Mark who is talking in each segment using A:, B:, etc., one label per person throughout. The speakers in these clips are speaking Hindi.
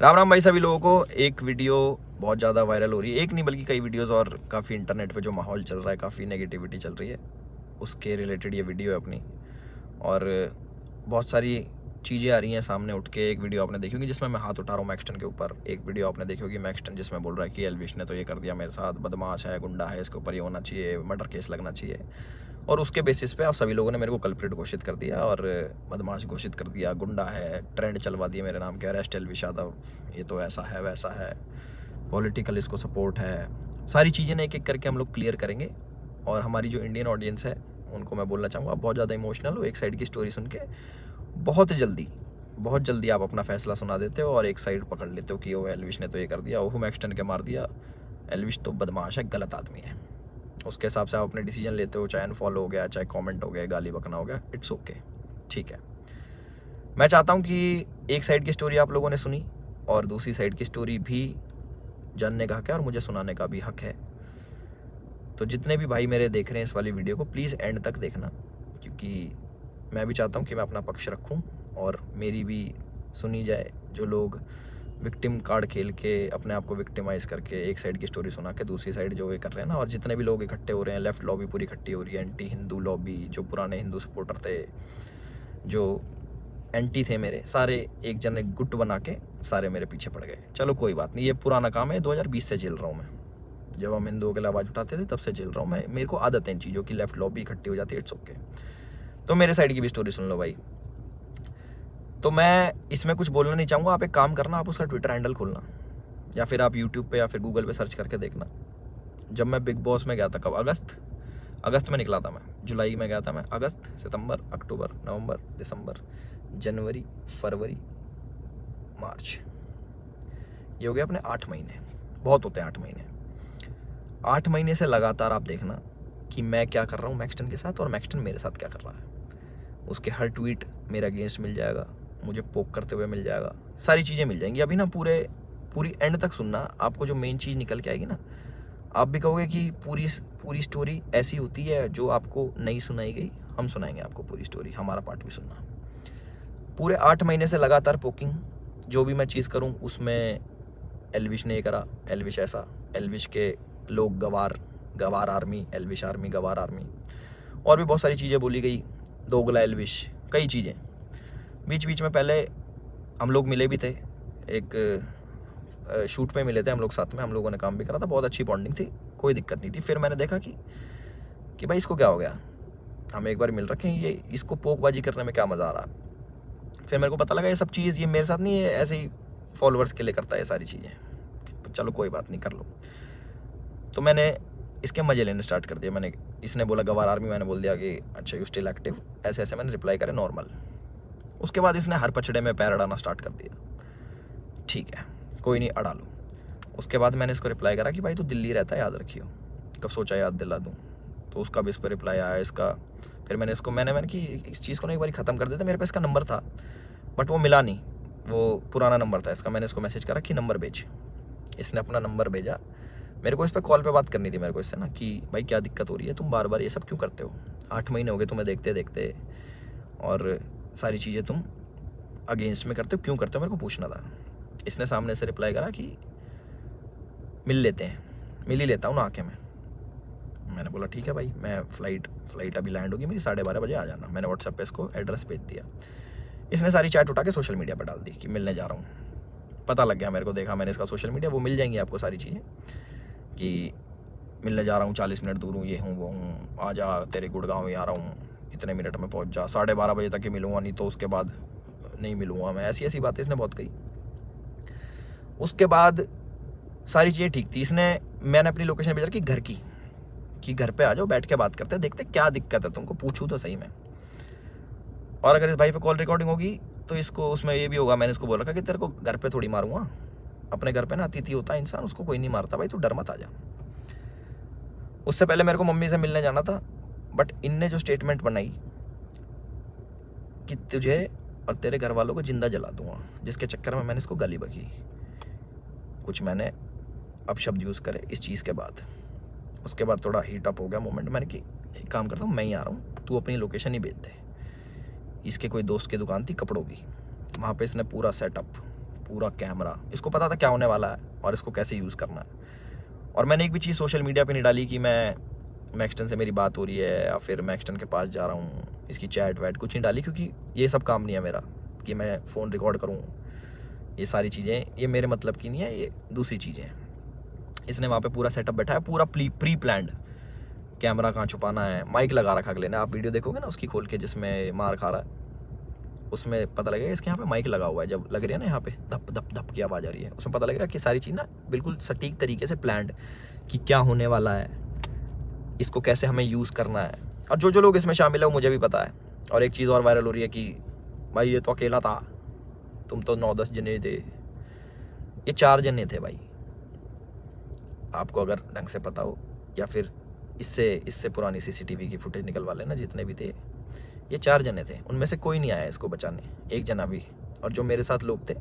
A: राम राम भाई सभी लोगों को। एक वीडियो बहुत ज़्यादा वायरल हो रही है, एक नहीं बल्कि कई वीडियोस, और काफ़ी इंटरनेट पे जो माहौल चल रहा है, काफ़ी नेगेटिविटी चल रही है, उसके रिलेटेड ये वीडियो है अपनी। और बहुत सारी चीज़ें आ रही हैं सामने उठ के। एक वीडियो आपने देखी होगी जिसमें मैं हाथ उठा रहा हूँ मैक्सटन के ऊपर। एक वीडियो आपने देखी होगी मैक्सटन जिसमें बोल रहा है कि एल्विश ने तो ये कर दिया मेरे साथ, बदमाश है, गुंडा है, इसके ऊपर ये होना चाहिए, मर्डर केस लगना चाहिए। और उसके बेसिस पे आप सभी लोगों ने मेरे को कल्प्रिट घोषित कर दिया और बदमाश घोषित कर दिया, गुंडा है, ट्रेंड चलवा दिया मेरे नाम के, अरेस्ट एल्विश यादव, ये तो ऐसा है वैसा है, पॉलिटिकल इसको सपोर्ट है। सारी चीज़ें ना एक एक करके हम लोग क्लियर करेंगे। और हमारी जो इंडियन ऑडियंस है उनको मैं बोलना चाहूँगा, आप बहुत ज़्यादा इमोशनल हो। एक साइड की स्टोरी सुन के बहुत जल्दी आप अपना फैसला सुना देते हो और एक साइड पकड़ लेते हो कि वो एल्विश ने तो ये कर दिया, वो मैक्सटन के मार दिया, एल्विश तो बदमाश है, गलत आदमी है। उसके हिसाब से आप अपने डिसीजन लेते हो, चाहे अनफॉलो हो गया, चाहे कमेंट हो गया, गाली बकना हो गया, इट्स ओके, ठीक है। मैं चाहता हूँ कि एक साइड की स्टोरी आप लोगों ने सुनी और दूसरी साइड की स्टोरी भी जानने का हक है और मुझे सुनाने का भी हक है। तो जितने भी भाई मेरे देख रहे हैं इस वाली वीडियो को, प्लीज़ एंड तक देखना, क्योंकि मैं भी चाहता हूँ कि मैं अपना पक्ष रखूँ और मेरी भी सुनी जाए। जो लोग विक्टिम कार्ड खेल के अपने आप को विक्टिमाइज़ करके एक साइड की स्टोरी सुना के दूसरी साइड जो ये कर रहे हैं ना, और जितने भी लोग इकट्ठे हो रहे हैं, लेफ्ट लॉबी पूरी इकट्ठी हो रही है, एंटी हिंदू लॉबी, जो पुराने हिंदू सपोर्टर थे, जो एंटी थे मेरे, सारे एक जन एक गुट बना के सारे मेरे पीछे पड़ गए। चलो कोई बात नहीं, ये पुराना काम है, 2020 से झेल रहा हूँ मैं। जब हम हिंदुओं के लिए आवाज़ उठाते थे तब से झेल रहा हूँ मैं। मेरे को आदत है इन चीज़ों की, लेफ्ट लॉबी इकट्ठी हो जाती है, इट्स ओके। तो मेरे साइड की भी स्टोरी सुन लो भाई। तो मैं इसमें कुछ बोलना नहीं चाहूँगा, आप एक काम करना, आप उसका ट्विटर हैंडल खोलना या फिर आप यूट्यूब पे या फिर गूगल पे सर्च करके देखना। जब मैं बिग बॉस में गया था, कब, अगस्त में निकला था मैं, जुलाई में गया था मैं, अगस्त, सितंबर, अक्टूबर, नवंबर, दिसंबर, जनवरी, फरवरी, मार्च, ये हो गया अपने 8 महीने। बहुत होते हैं 8 महीने। 8 महीने से लगातार आप देखना कि मैं क्या कर रहा हूँ मैक्सटन के साथ और मैक्सटन मेरे साथ क्या कर रहा है। उसके हर ट्वीट मेरे अगेंस्ट मिल जाएगा, मुझे पोक करते हुए मिल जाएगा, सारी चीज़ें मिल जाएंगी। अभी ना पूरी एंड तक सुनना, आपको जो मेन चीज़ निकल के आएगी ना, आप भी कहोगे कि पूरी स्टोरी ऐसी होती है जो आपको नहीं सुनाई गई। हम सुनाएंगे आपको पूरी स्टोरी, हमारा पार्ट भी सुनना। पूरे 8 महीने से लगातार पोकिंग, जो भी मैं चीज़ करूँ उसमें एल्विश ने ये करा, एल्विश ऐसा, एल्विश के लोग गवार आर्मी, एल्विश आर्मी, गवार आर्मी, और भी बहुत सारी चीज़ें बोली गई, दोगला एल्विश, कई चीज़ें। बीच बीच में पहले हम लोग मिले भी थे, एक शूट पे मिले थे हम लोग साथ में, हम लोगों ने काम भी करा था, बहुत अच्छी बॉन्डिंग थी, कोई दिक्कत नहीं थी। फिर मैंने देखा कि भाई इसको क्या हो गया, हम एक बार मिल रखे हैं, ये इसको पोकबाजी करने में क्या मज़ा आ रहा। फिर मेरे को पता लगा ये सब चीज़ ये मेरे साथ नहीं है, ऐसे ही फॉलोअर्स के लिए करता है ये सारी चीज़ें। चलो कोई बात नहीं, कर लो। तो मैंने इसके मज़े लेने स्टार्ट कर दिया। इसने बोला गवार आर्मी, मैंने बोल दिया कि अच्छा यू स्टिल एक्टिव, ऐसे ऐसे मैंने रिप्लाई करे नॉर्मल। उसके बाद इसने हर पचड़े में पैर अड़ाना स्टार्ट कर दिया। ठीक है, कोई नहीं, अड़ा लो। उसके बाद मैंने इसको रिप्लाई करा कि भाई तू दिल्ली रहता है, याद रखियो। कब सोचा याद दिला दूँ, तो उसका भी इस पर रिप्लाई आया इसका। फिर मैंने इसको मैंने कि इस चीज़ को ना एक बार ख़त्म कर देते। मेरे पास इसका नंबर था बट वो मिला नहीं, वो पुराना नंबर था इसका। मैंने इसको मैसेज करा कि नंबर भेज। इसने अपना नंबर भेजा। मेरे को इस पर कॉल पे बात करनी थी मेरे को इससे ना, कि भाई क्या दिक्कत हो रही है, तुम बार बार ये सब क्यों करते हो, 8 महीने हो गए तुम्हें देखते देखते, और सारी चीज़ें तुम अगेंस्ट में करते हो, क्यों करते हो, मेरे को पूछना था। इसने सामने से रिप्लाई करा कि मिल लेते हैं, मिल ही लेता हूँ ना आके मैं। मैंने बोला ठीक है भाई, मैं फ़्लाइट अभी लैंड होगी मेरी, 12:30 बजे आ जाना। मैंने व्हाट्सएप पे इसको एड्रेस भेज दिया। इसने सारी चैट उठा के सोशल मीडिया पर डाल दी कि मिलने जा रहा हूँ। पता लग गया मेरे को, देखा मैंने इसका सोशल मीडिया, वो मिल जाएंगी आपको सारी चीज़ें कि मिलने जा रहा हूँ, 40 मिनट दूर हूँ, ये हूँ वो हूँ, आ जा, तेरे गुड़गांव ही आ रहा हूँ, इतने मिनट में पहुँच जा, 12:30 बजे तक ही मिलूँगा, नहीं तो उसके बाद नहीं मिलूँगा मैं। ऐसी ऐसी बातें इसने बहुत कही। उसके बाद सारी चीज़ें ठीक थी। मैंने अपनी लोकेशन भेजा कि घर की, कि घर पे आ जाओ, बैठ के बात करते हैं, देखते क्या दिक्कत है तुमको, पूछूँ तो सही में। और अगर इस भाई पे कॉल रिकॉर्डिंग होगी तो इसको उसमें ये भी होगा, मैंने इसको बोल रखा कि तेरे को घर पे थोड़ी मारूंगा, अपने घर पे ना अतिथि होता है इंसान, उसको कोई नहीं मारता भाई, तू डर मत आ जा। उससे पहले मेरे को मम्मी से मिलने जाना था, बट इनने जो स्टेटमेंट बनाई कि तुझे और तेरे घर वालों को जिंदा जला दूंगा, जिसके चक्कर में मैंने इसको गाली बकी, कुछ मैंने अपशब्द यूज़ करे इस चीज़ के बाद। उसके बाद थोड़ा हीट अप हो गया मोमेंट। मैंने कि एक काम करता हूँ, मैं ही आ रहा हूँ, तू अपनी लोकेशन ही भेज दे। इसके कोई दोस्त की दुकान थी कपड़ों की, वहाँ पे इसने पूरा सेटअप, पूरा कैमरा, इसको पता था क्या होने वाला है और इसको कैसे यूज़ करना है। और मैंने एक भी चीज़ सोशल मीडिया पे नहीं डाली कि मैं मैक्सटन से मेरी बात हो रही है या फिर मैक्सटन के पास जा रहा हूँ, इसकी चैट वैट कुछ नहीं डाली, क्योंकि ये सब काम नहीं है मेरा कि मैं फ़ोन रिकॉर्ड करूँ। ये सारी चीज़ें ये मेरे मतलब की नहीं है, ये दूसरी चीज़ें हैं। इसने वहाँ पे पूरा सेटअप बैठा है, पूरा प्री प्लान्ड, कैमरा कहाँ छुपाना है, माइक लगा रखा अगले ने, आप वीडियो देखोगे ना उसकी खोल के जिसमें मार खा रहा है, उसमें पता लगेगा इसके यहाँ पे माइक लगा हुआ है। जब लग रही है ना यहाँ पे धप धप धप की आवाज़ आ रही है, उसमें पता लगेगा कि सारी चीज़ ना बिल्कुल सटीक तरीके से प्लान्ड, कि क्या होने वाला है, इसको कैसे हमें यूज़ करना है। और जो जो लोग इसमें शामिल है वो मुझे भी पता है। और एक चीज़ और वायरल हो रही है कि भाई ये तो अकेला था, तुम तो 9-10 जने थे, ये 4 जने थे भाई। आपको अगर ढंग से पता हो, या फिर इससे पुरानी CCTV की फुटेज निकलवा लेना, जितने भी थे ये 4 जने थे, उनमें से कोई नहीं आया इसको बचाने, एक जना भी। और जो मेरे साथ लोग थे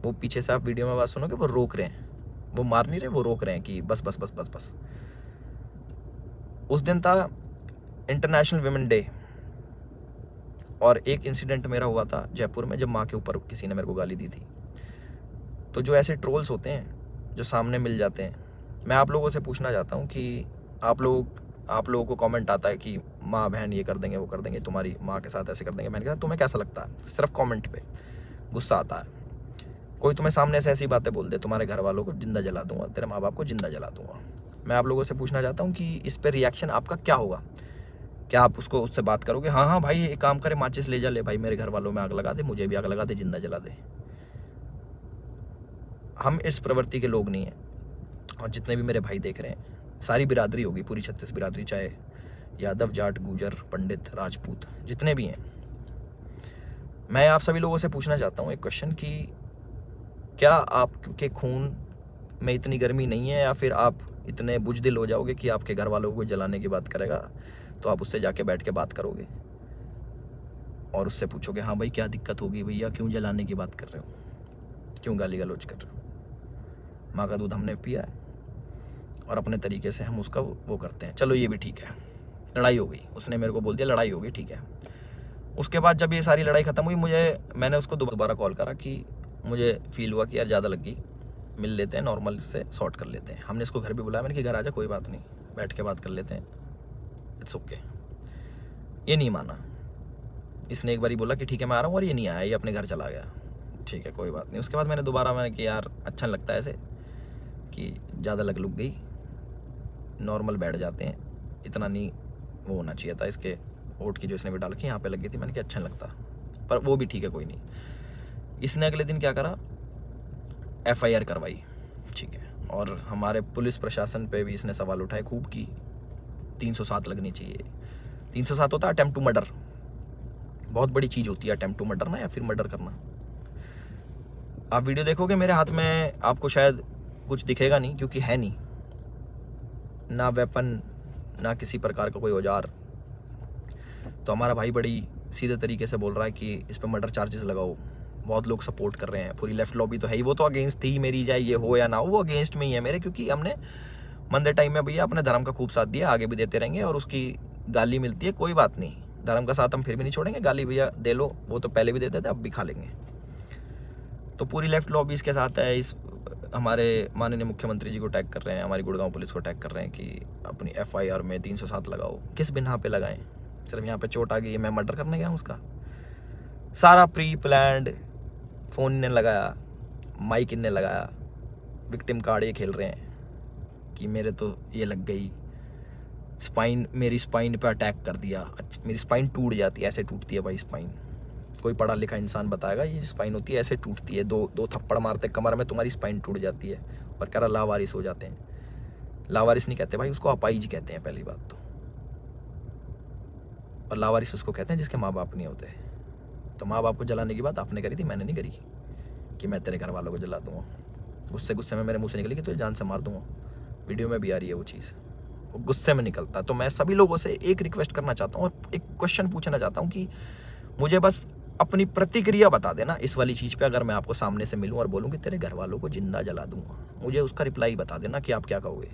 A: वो पीछे से, आप वीडियो में बात सुनोगे, वो रोक रहे हैं, वो मार नहीं रहे, वो रोक रहे हैं कि बस बस बस बस बस। उस दिन था इंटरनेशनल विमेन डे, और एक इंसिडेंट मेरा हुआ था जयपुर में, जब माँ के ऊपर किसी ने मेरे को गाली दी थी। तो जो ऐसे ट्रोल्स होते हैं जो सामने मिल जाते हैं, मैं आप लोगों से पूछना चाहता हूँ कि आप लोगों को कमेंट आता है कि माँ बहन ये कर देंगे वो कर देंगे, तुम्हारी माँ के साथ ऐसे कर देंगे। मैंने कहा तुम्हें कैसा लगता है? सिर्फ कमेंट पे गुस्सा आता है। कोई तुम्हें सामने से ऐसी बातें बोल दे, तुम्हारे घर वालों को जिंदा जला दूंगा, तेरे माँ बाप को जिंदा जला दूंगा। मैं आप लोगों से पूछना चाहता हूँ कि इस पर रिएक्शन आपका क्या होगा? क्या आप उससे बात करोगे, हाँ हाँ भाई एक काम करे, माचिस ले जा, ले भाई मेरे घर वालों में आग लगा दे, मुझे भी आग लगा दे, जिंदा जला दे? हम इस प्रवृत्ति के लोग नहीं हैं। और जितने भी मेरे भाई देख रहे हैं, सारी बिरादरी होगी, पूरी 36 बिरादरी, चाहे यादव, जाट, गुजर, पंडित, राजपूत, जितने भी हैं, मैं आप सभी लोगों से पूछना चाहता हूँ एक क्वेश्चन कि क्या आपके खून में इतनी गर्मी नहीं है, या फिर आप इतने बुजदिल हो जाओगे कि आपके घर वालों को जलाने की बात करेगा तो आप उससे जाके बैठ के बात करोगे और उससे पूछोगे, हाँ भाई क्या दिक्कत होगी भैया, क्यों जलाने की बात कर रहे हो, क्यों गाली गलौज कर रहे हो? माँ का दूध हमने पिया है और अपने तरीके से हम उसका वो करते हैं। चलो ये भी ठीक है, लड़ाई हो गई, उसने मेरे को बोल दिया लड़ाई हो गई, ठीक है। उसके बाद जब ये सारी लड़ाई ख़त्म हुई, मैंने उसको दोबारा कॉल करा कि मुझे फील हुआ कि यार ज़्यादा लग गई, मिल लेते हैं, नॉर्मल इससे सॉर्ट कर लेते हैं। हमने इसको घर भी बुलाया, मैंने कि घर आ जा, कोई बात नहीं, बैठ के बात कर लेते हैं, इट्स ओके। ये नहीं माना, इसने एक बार बोला कि ठीक है मैं आ रहा हूँ, और ये नहीं आया, ये अपने घर चला गया। ठीक है कोई बात नहीं। उसके बाद मैंने कि यार अच्छा नहीं लगता ऐसे कि ज़्यादा लग लुक गई, नॉर्मल बैठ जाते हैं, इतना नहीं वो होना चाहिए था। इसके ओट की जो इसने भी डाल के यहाँ पे लग गई थी, मैंने कहा अच्छा नहीं लगता, पर वो भी ठीक है कोई नहीं। इसने अगले दिन क्या करा, FIR करवाई, ठीक है। और हमारे पुलिस प्रशासन पे भी इसने सवाल उठाए खूब की 307 लगनी चाहिए। 307 होता है अटेम्प्ट टू मर्डर, बहुत बड़ी चीज़ होती है अटेम्प्ट टू मर्डर ना, या फिर मर्डर करना। आप वीडियो देखोगे मेरे हाथ में, आपको शायद कुछ दिखेगा नहीं, क्योंकि है नहीं ना वेपन, ना किसी प्रकार का कोई औजार। तो हमारा भाई बड़ी सीधे तरीके से बोल रहा है कि इस पर मर्डर चार्जेस लगाओ। बहुत लोग सपोर्ट कर रहे हैं, पूरी लेफ्ट लॉबी तो है ही, वो तो अगेंस्ट थी मेरी, चाहे ये हो या ना हो, वो अगेंस्ट में ही है मेरे, क्योंकि हमने मंदे टाइम में भैया अपने धर्म का खूब साथ दिया, आगे भी देते रहेंगे। और उसकी गाली मिलती है, कोई बात नहीं, धर्म का साथ हम फिर भी नहीं छोड़ेंगे, गाली भैया दे लो, वो तो पहले भी देते थे, अब भी खा लेंगे। तो पूरी लेफ्ट लॉबी इसके साथ है। इस हमारे माननीय मुख्यमंत्री जी को टैग कर रहे हैं, हमारी गुड़गांव पुलिस को टैग कर रहे हैं कि अपनी FIR में 307 लगाओ। किस बिना पे लगाएं? सिर्फ यहाँ पे चोट आ गई, मैं मर्डर करने गया हूँ उसका? सारा प्री प्लान्ड, फ़ोन इनने लगाया, माइक इनने लगाया, विक्टिम कार्ड ये खेल रहे हैं कि मेरे तो ये लग गई, स्पाइन, मेरी स्पाइन पे अटैक कर दिया, मेरी स्पाइन टूट जाती है, ऐसे टूटती है भाई स्पाइन। कोई पढ़ा लिखा इंसान बताएगा ये स्पाइन होती है, ऐसे टूटती है, दो थप्पड़ मारते कमर में, तुम्हारी स्पाइन टूट जाती है। और कह रहा लावारिस हो जाते हैं। लावारिस नहीं कहते भाई, उसको अपाइज कहते हैं पहली बात तो। और लावारिस उसको कहते हैं जिसके माँ बाप नहीं होते। तो माँ बाप को जलाने की बात आपने करी थी, मैंने नहीं करी कि मैं तेरे घर वालों को जला दूंगा। गुस्से में मेरे मुँह से निकली कि तुझे जान से मार दूंगा। वीडियो में भी आ रही है वो चीज़, वो गुस्से में निकलता। तो मैं सभी लोगों से एक रिक्वेस्ट करना चाहता हूँ और एक क्वेश्चन पूछना चाहता हूँ कि मुझे बस अपनी प्रतिक्रिया बता देना इस वाली चीज़ पे। अगर मैं आपको सामने से मिलूं और बोलूं कि तेरे घर वालों को जिंदा जला दूंगा, मुझे उसका रिप्लाई बता देना कि आप क्या कहोगे।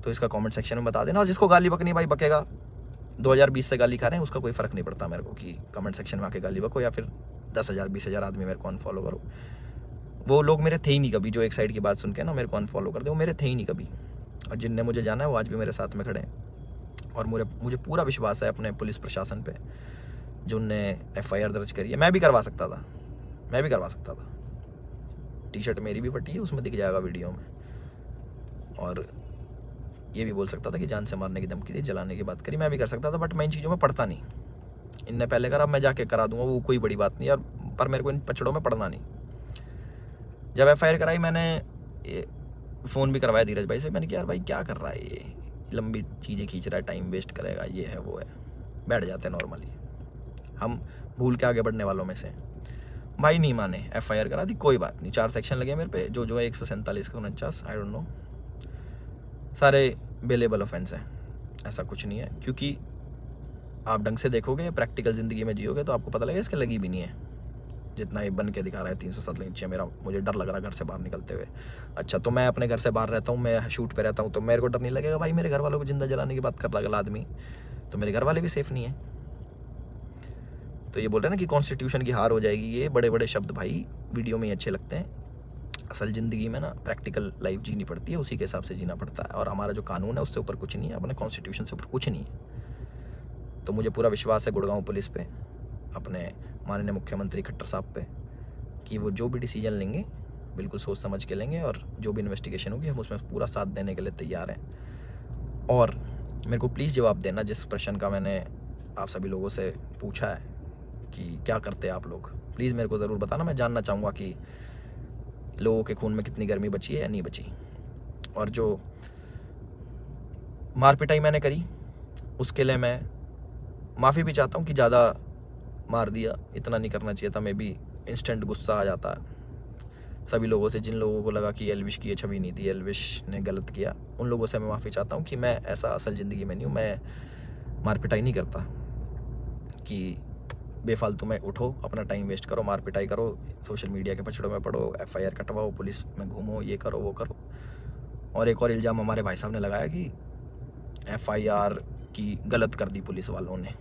A: तो इसका कमेंट सेक्शन में बता देना। और जिसको गाली बकनी भाई बकेगा, 2020 से गाली खा रहे हैं, उसका कोई फ़र्क नहीं पड़ता मेरे को कि कमेंट सेक्शन में आके गाली बको या फिर 10,000 20,000 आदमी मेरे को अनफॉलो करो। वो लोग मेरे थे ही नहीं कभी, जो एक साइड की बात सुन के ना मेरे को अनफॉलो कर दे, वो मेरे थे ही नहीं कभी। और जिनने मुझे जाना है वो आज भी मेरे साथ में खड़े हैं। और मुझे पूरा विश्वास है अपने पुलिस प्रशासन पे, जो उनने FIR दर्ज करी है। मैं भी करवा सकता था। टी शर्ट मेरी भी फटी है, उसमें दिख जाएगा वीडियो में। और ये भी बोल सकता था कि जान से मारने की धमकी दी, जलाने की बात करी, मैं भी कर सकता था। बट मैं इन चीज़ों में पढ़ता नहीं। इनने पहले करा, मैं जाके करा दूंगा, वो कोई बड़ी बात नहीं यार। पर मेरे को इन पचड़ों में पढ़ना नहीं। जब FIR कराई, मैंने फ़ोन भी करवाया धीरज भाई से। मैंने कहा यार भाई क्या कर रहा है ये, लंबी चीज़ें खींच रहा है, टाइम वेस्ट करेगा, ये है वो है। बैठ जाते हैं नॉर्मली, हम भूल के आगे बढ़ने वालों में से। भाई नहीं माने, FIR करा दी, कोई बात नहीं। 4 सेक्शन लगे मेरे पे, जो है 147 का 49, आई डोंट नो, सारे बेलेबल ऑफेंस हैं। ऐसा कुछ नहीं है, क्योंकि आप ढंग से देखोगे, प्रैक्टिकल ज़िंदगी में जियोगे तो आपको पता लगेगा इसके लगी भी नहीं है। जितना ये बन के दिखा रहा है 307 नीचे, मुझे डर लग रहा है घर से बाहर निकलते हुए। अच्छा, तो मैं अपने घर से बाहर रहता हूँ, मैं शूट पे रहता हूँ, तो मेरे को डर नहीं लगेगा भाई मेरे घर वालों को जिंदा जलाने की बात कर रहा है आदमी, तो मेरे घर वाले भी सेफ नहीं है। तो ये बोल रहे हैं ना कि कॉन्स्टिट्यूशन की हार हो जाएगी, ये बड़े बड़े शब्द भाई वीडियो में ही अच्छे लगते हैं। असल ज़िंदगी में ना प्रैक्टिकल लाइफ जीनी पड़ती है, उसी के हिसाब से जीना पड़ता है। और हमारा जो कानून है उससे ऊपर कुछ नहीं है, अपने कॉन्स्टिट्यूशन से ऊपर कुछ नहीं है। तो मुझे पूरा विश्वास है गुड़गांव पुलिस पे, अपने माननीय मुख्यमंत्री खट्टर साहब पे, कि वो जो भी डिसीजन लेंगे बिल्कुल सोच समझ के लेंगे। और जो भी इन्वेस्टिगेशन होगी हम उसमें पूरा साथ देने के लिए तैयार हैं। और मेरे को प्लीज़ जवाब देना जिस प्रश्न का मैंने आप सभी लोगों से पूछा है कि क्या करते हैं आप लोग, प्लीज़ मेरे को ज़रूर बताना। मैं जानना चाहूँगा कि लोगों के खून में कितनी गर्मी बची है या नहीं बची। और जो मार पिटाई मैंने करी उसके लिए मैं माफ़ी भी चाहता हूँ कि ज़्यादा मार दिया, इतना नहीं करना चाहिए था। मैं भी इंस्टेंट गुस्सा आ जाता है सभी लोगों से, जिन लोगों को लगा कि एल्विश की ये छवि नहीं थी, एल्विश ने गलत किया, उन लोगों से मैं माफ़ी चाहता हूँ कि मैं ऐसा असल ज़िंदगी में नहीं हूँ। मैं मार पिटाई नहीं करता कि बेफालतू में उठो, अपना टाइम वेस्ट करो, मार पिटाई करो, सोशल मीडिया के पछड़ों में पड़ो, FIR कटवाओ, पुलिस में घूमो, ये करो वो करो। और एक और इल्ज़ाम हमारे भाई साहब ने लगाया कि FIR की गलत कर दी पुलिस वालों ने।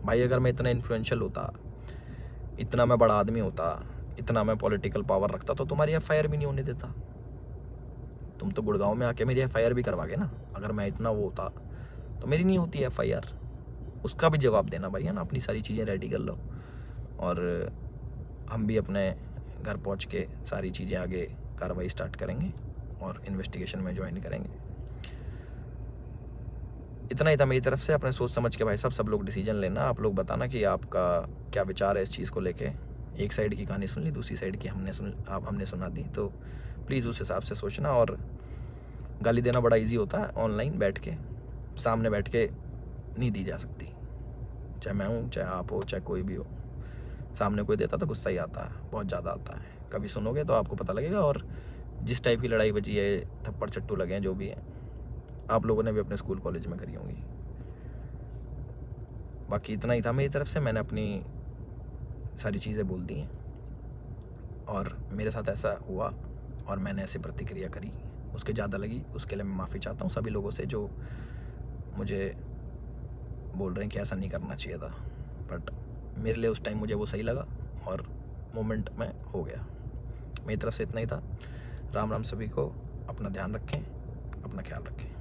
A: भाई अगर मैं इतना इन्फ्लुएंशियल होता, इतना मैं बड़ा आदमी होता, इतना मैं पॉलिटिकल पावर रखता, तो तुम्हारी FIR भी नहीं होने देता। तुम तो गुड़गांव में आके मेरी FIR भी करवा गए ना। अगर मैं इतना वो होता तो मेरी नहीं होती FIR। उसका भी जवाब देना भाई, है ना। अपनी सारी चीज़ें रेडी कर लो और हम भी अपने घर पहुंच के सारी चीज़ें आगे कार्रवाई स्टार्ट करेंगे और इन्वेस्टिगेशन में ज्वाइन करेंगे। इतना ही था मेरी तरफ से। अपने सोच समझ के भाई साहब सब लोग डिसीजन लेना। आप लोग बताना कि आपका क्या विचार है इस चीज़ को लेके। एक साइड की कहानी सुन ली, दूसरी साइड की हमने सुना दी, तो प्लीज़ उस हिसाब से सोचना। और गाली देना बड़ा इजी होता है, ऑनलाइन बैठ के, सामने बैठ के नहीं दी जा सकती। चाहे मैं हूँ, चाहे आप हो, चाहे कोई भी हो, सामने कोई देता तो गुस्सा ही आता है, बहुत ज़्यादा आता है। कभी सुनोगे तो आपको पता लगेगा। और जिस टाइप की लड़ाई बची है, थप्पड़ चट्टू लगे हैं, जो भी है, आप लोगों ने भी अपने स्कूल कॉलेज में करी होंगी। बाकी इतना ही था मेरी तरफ से। मैंने अपनी सारी चीज़ें बोल दी हैं और मेरे साथ ऐसा हुआ और मैंने ऐसे प्रतिक्रिया करी, उसके ज़्यादा लगी, उसके लिए मैं माफ़ी चाहता हूँ सभी लोगों से जो मुझे बोल रहे हैं कि ऐसा नहीं करना चाहिए था। बट मेरे लिए उस टाइम मुझे वो सही लगा और मोमेंट में हो गया। मेरी तरफ से इतना ही था। राम राम सभी को। अपना ध्यान रखें, अपना ख्याल रखें।